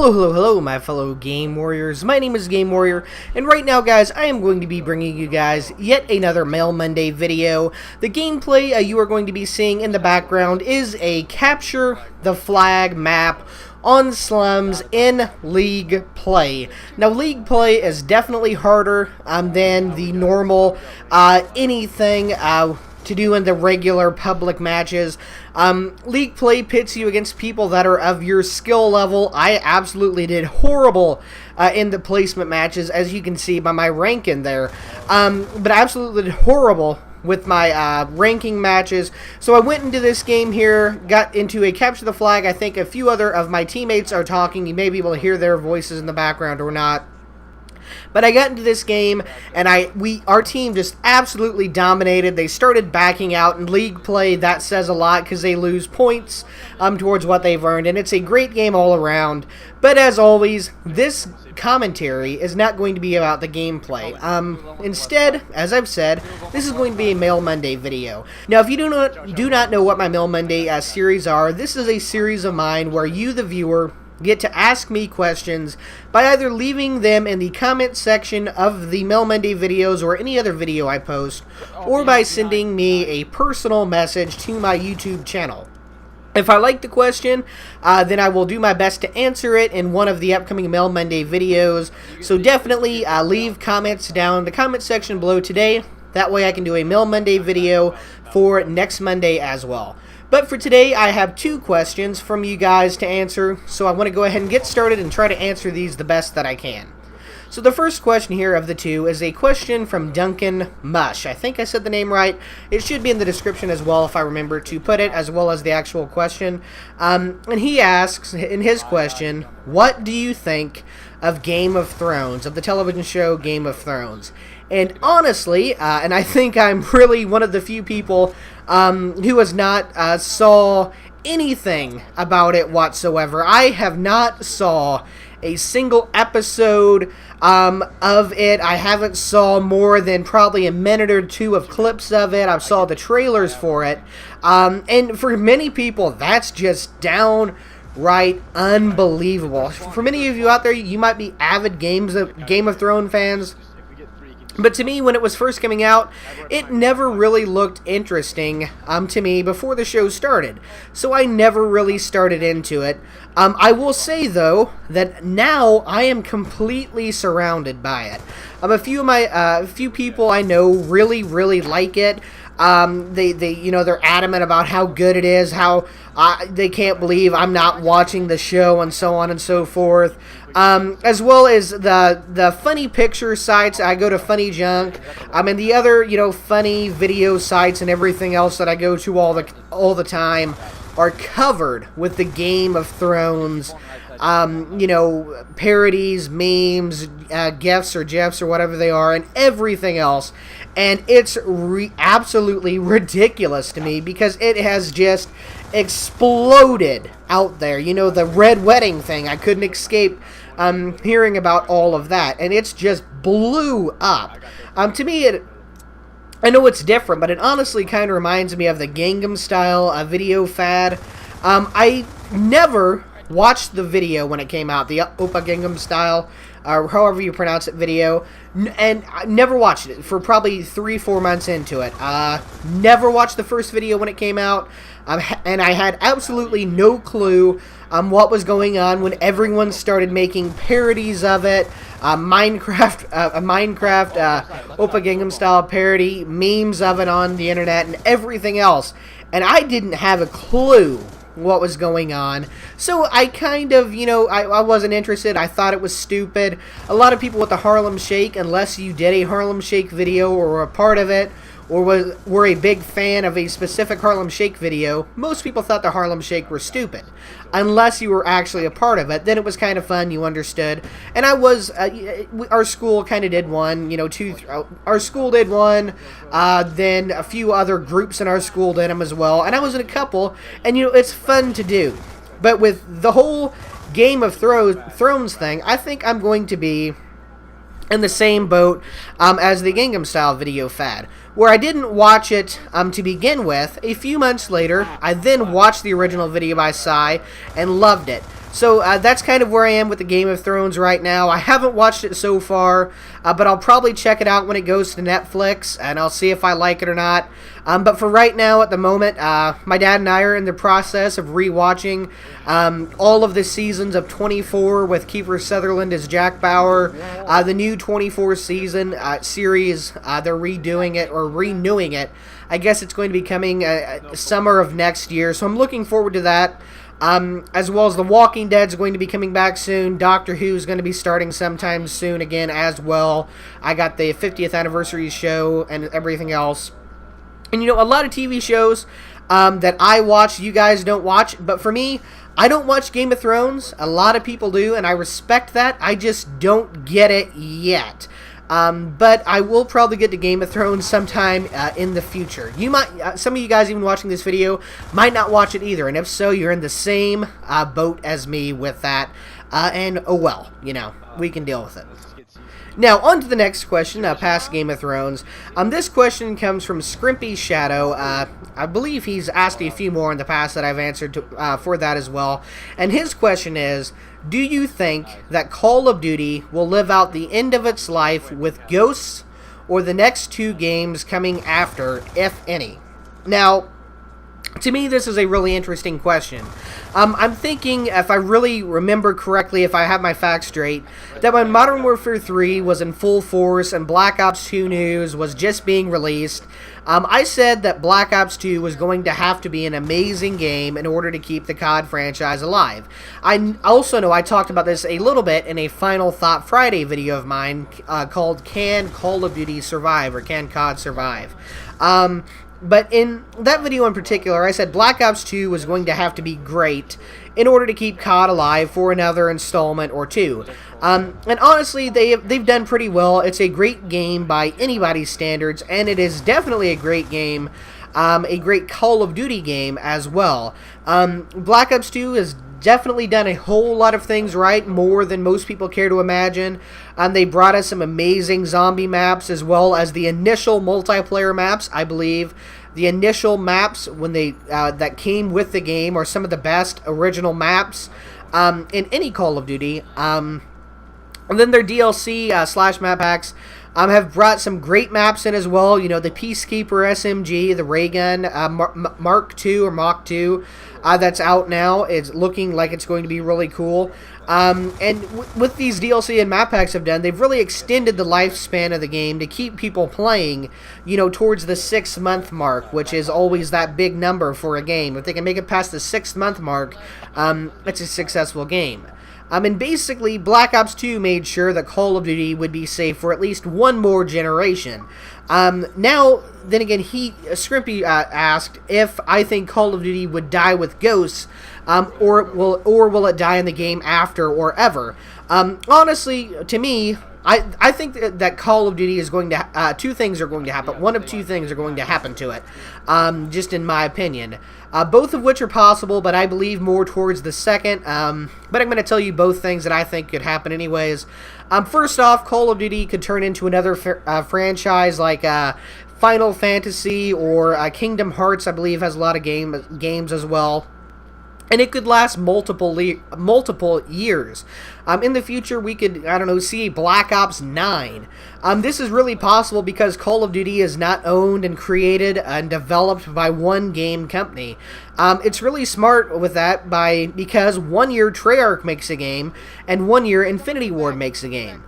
Hello, my fellow Game Warriors. My name is Game Warrior, and right now, guys, I am going to be bringing you guys yet another Mail Monday video. The gameplay you are going to be seeing in the background is a Capture the Flag map on slums in League play. Now, League play is definitely harder than the normal anything to do in the regular public matches. League play pits you against people that are of your skill level. I absolutely did horrible in the placement matches, as you can see by my rank in there. But I absolutely did horrible with my ranking matches. So I went into this game here, got into a Capture the Flag. I think a few other of my teammates are talking. You may be able to hear their voices in the background or not. But I got into this game, and our team just absolutely dominated. They started backing out. In League play, that says a lot because they lose points towards what they've earned, and it's a great game all around. But as always, this commentary is not going to be about the gameplay. Instead, as I've said, this is going to be a Mail Monday video. Now, if you do not know what my Mail Monday series are, this is a series of mine where you, the viewer, get to ask me questions by either leaving them in the comment section of the Mail Monday videos or any other video I post, or by sending me a personal message to my YouTube channel. If I like the question, then I will do my best to answer it in one of the upcoming Mail Monday videos. So definitely leave comments down in the comment section below today. That way I can do a Mail Monday video for next Monday as well. But for today, I have two questions from you guys to answer, so I want to go ahead and get started and try to answer these the best that I can. So the first question here of the two is a question from Duncan Mush. I think I said the name right. It should be in the description as well if I remember to put it, as well as the actual question. And he asks in his question, what do you think of Game of Thrones, of the television show Game of Thrones? And honestly, and I think I'm really one of the few people who has not saw anything about it whatsoever. I have not saw a single episode of it. I haven't saw more than probably a minute or two of clips of it. I've saw the trailers for it. And for many people, that's just downright unbelievable. For many of you out there, you might be avid Game of Thrones fans. But to me, when it was first coming out, it never really looked interesting to me before the show started. So I never really started into it. I will say, though, that now I am completely surrounded by it. A few people I know really like it. They're adamant about how good it is, how they can't believe I'm not watching the show, and so on and so forth. As well as the funny picture sites. I go to Funny Junk, and the other, funny video sites and everything else that I go to all the time are covered with the Game of Thrones, parodies, memes, GIFs or GIFs or whatever they are, and everything else. And it's absolutely ridiculous to me because it has just exploded out there. The Red Wedding thing, I couldn't escape hearing about all of that, and it's just blew up. To me, I know it's different, but it honestly kind of reminds me of the Gangnam Style video fad. I never watched the video when it came out, the Oppa Gangnam Style, or however you pronounce it, video, and I never watched it for probably 3-4 months into it. Never watched the first video when it came out, and I had absolutely no clue what was going on when everyone started making parodies of it. Minecraft Oppa Gangnam Style parody, memes of it on the internet, and everything else. And I didn't have a clue what was going on. So I kind of, I wasn't interested. I thought it was stupid. A lot of people with the Harlem Shake, unless you did a Harlem Shake video or were a part of it, or were a big fan of a specific Harlem Shake video, most people thought the Harlem Shake were stupid. Unless you were actually a part of it, then it was kind of fun, you understood. And I was, our school kind of did one, our school did one, then a few other groups in our school did them as well, and I was in a couple, and it's fun to do. But with the whole Game of Thrones thing, I think I'm going to be in the same boat as the Gangnam Style video fad, where I didn't watch it to begin with. A few months later, I then watched the original video by Psy and loved it. So that's kind of where I am with the Game of Thrones right now. I haven't watched it so far, but I'll probably check it out when it goes to Netflix, and I'll see if I like it or not. But for right now, at the moment, my dad and I are in the process of rewatching all of the seasons of 24 with Kiefer Sutherland as Jack Bauer. The new 24 season series, they're redoing it or renewing it. I guess it's going to be coming summer of next year, so I'm looking forward to that. As well as The Walking Dead is going to be coming back soon. Doctor Who is going to be starting sometime soon again as well. I got the 50th anniversary show and everything else. And, a lot of TV shows that I watch, you guys don't watch. But for me, I don't watch Game of Thrones. A lot of people do, and I respect that. I just don't get it yet. But I will probably get to Game of Thrones sometime in the future. You might, some of you guys even watching this video might not watch it either, and if so, you're in the same boat as me with that. And oh well, we can deal with it. Now, on to the next question, past Game of Thrones. This question comes from Scrimpy Shadow. I believe he's asked a few more in the past that I've answered for that as well. And his question is, do you think that Call of Duty will live out the end of its life with Ghosts or the next two games coming after, if any? Now, to me, this is a really interesting question. I'm thinking, if I really remember correctly, if I have my facts straight, that when Modern Warfare 3 was in full force and Black Ops 2 news was just being released, I said that Black Ops 2 was going to have to be an amazing game in order to keep the COD franchise alive. I also know I talked about this a little bit in a Final Thought Friday video of mine called Can Call of Duty Survive, or Can COD Survive? But in that video in particular, I said Black Ops 2 was going to have to be great in order to keep COD alive for another installment or two. And honestly, they've done pretty well. It's a great game by anybody's standards, and it is definitely a great game, a great Call of Duty game as well. Black Ops 2 has definitely done a whole lot of things right, more than most people care to imagine. They brought us some amazing zombie maps, as well as the initial multiplayer maps. I believe the initial maps when they that came with the game are some of the best original maps in any Call of Duty. And then their DLC slash map packs have brought some great maps in as well. The Peacekeeper SMG, the ray gun, Mark II or Mach 2, that's out now. It's looking like it's going to be really cool. And with these DLC and map packs have done, they've really extended the lifespan of the game to keep people playing, towards the 6-month mark, which is always that big number for a game. If they can make it past the 6-month mark, it's a successful game. And basically, Black Ops 2 made sure that Call of Duty would be safe for at least one more generation. Now, then again, Scrimpy asked if I think Call of Duty would die with Ghosts, or will it die in the game after or ever? Honestly, to me, I think that Call of Duty is going to, two things are going to happen. One of two things are going to happen to it, just in my opinion. Both of which are possible, but I believe more towards the second. But I'm going to tell you both things that I think could happen anyways. First off, Call of Duty could turn into another franchise like Final Fantasy or Kingdom Hearts, I believe, has a lot of games as well. And it could last multiple years. In the future, we could, see a Black Ops 9. This is really possible because Call of Duty is not owned and created and developed by one game company. It's really smart with that because 1 year Treyarch makes a game and 1 year Infinity Ward makes a game.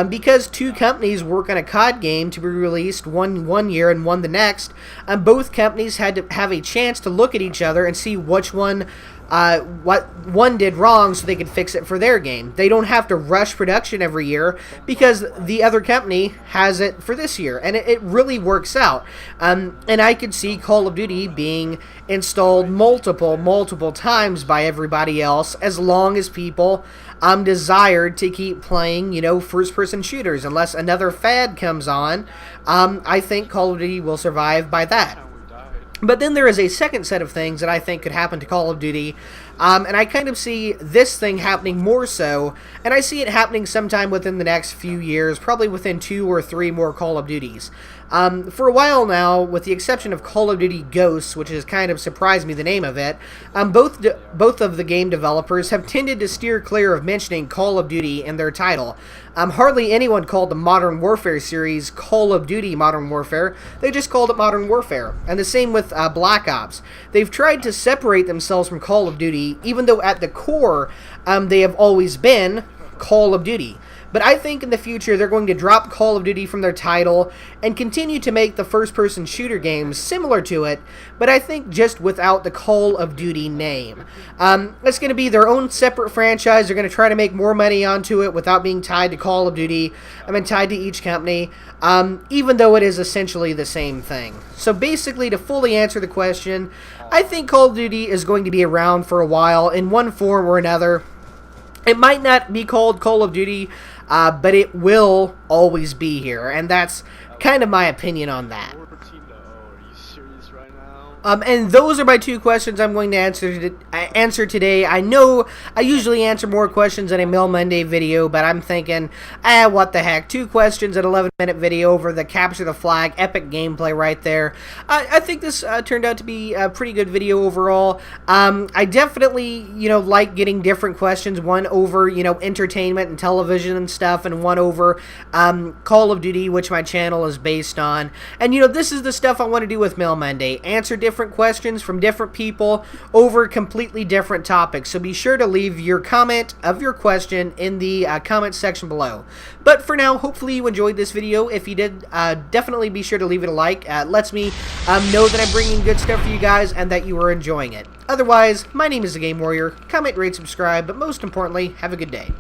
Because two companies work on a COD game to be released one year and one the next, both companies had to have a chance to look at each other and see which one what one did wrong so they could fix it for their game. They don't have to rush production every year because the other company has it for this year, and it really works out. And I could see Call of Duty being installed multiple times by everybody else as long as people desired to keep playing, first-person shooters. Unless another fad comes on, I think Call of Duty will survive by that. But then there is a second set of things that I think could happen to Call of Duty, and I kind of see this thing happening more so, and I see it happening sometime within the next few years, probably within 2 or 3 more Call of Duties. For a while now, with the exception of Call of Duty Ghosts, which has kind of surprised me the name of it, both of the game developers have tended to steer clear of mentioning Call of Duty in their title. Hardly anyone called the Modern Warfare series Call of Duty Modern Warfare. They just called it Modern Warfare. And the same with Black Ops. They've tried to separate themselves from Call of Duty, even though at the core they have always been Call of Duty. But I think in the future they're going to drop Call of Duty from their title and continue to make the first-person shooter games similar to it, but I think just without the Call of Duty name. It's going to be their own separate franchise. They're going to try to make more money onto it without being tied to Call of Duty. Tied to each company, even though it is essentially the same thing. So basically, to fully answer the question, I think Call of Duty is going to be around for a while in one form or another. It might not be called Call of Duty, but it will always be here, and that's kind of my opinion on that. And those are my two questions I'm going to answer today. I know I usually answer more questions in a Mail Monday video, but I'm thinking, what the heck? 2 questions at 11-minute video over the capture the flag, epic gameplay right there. I think this turned out to be a pretty good video overall. I definitely, like getting different questions. One over, entertainment and television and stuff, and one over Call of Duty, which my channel is based on. And, this is the stuff I want to do with Mail Monday. Answer different questions from different people over completely different topics. So be sure to leave your comment of your question in the comment section below. But for now, hopefully you enjoyed this video. If you did, definitely be sure to leave it a like. Lets me know that I'm bringing good stuff for you guys and that you are enjoying it. Otherwise, my name is TheGameWarrior. Comment, rate, subscribe, but most importantly, have a good day.